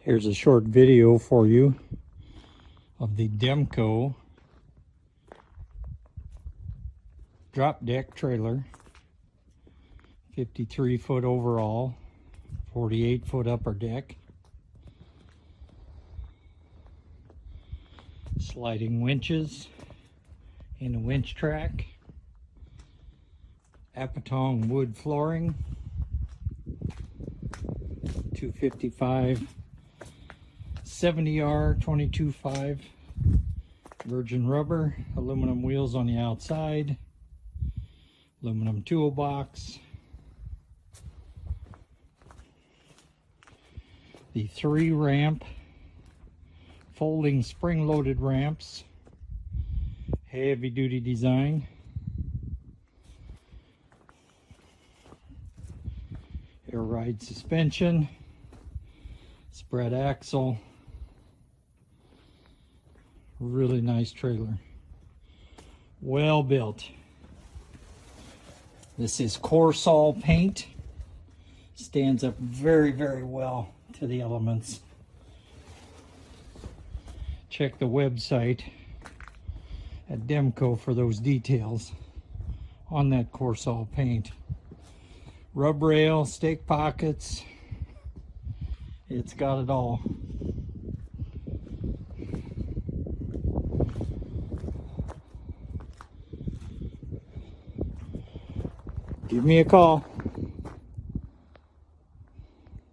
Here's a short video for you of the DEMCO drop deck trailer. 53-foot overall, 48-foot upper deck. Sliding winches and a winch track. Apitong wood flooring. 255 70R 22.5 virgin rubber, aluminum wheels on the outside, aluminum toolbox. The 3-ramp folding spring-loaded ramps, heavy-duty design. Air ride suspension, spread axle. Really nice trailer. Well built. This is CORSOL paint. Stands up very, very well to the elements. Check the website at DEMCO for those details on that CORSOL paint. Rub rail, stake pockets. It's got it all. Give me a call.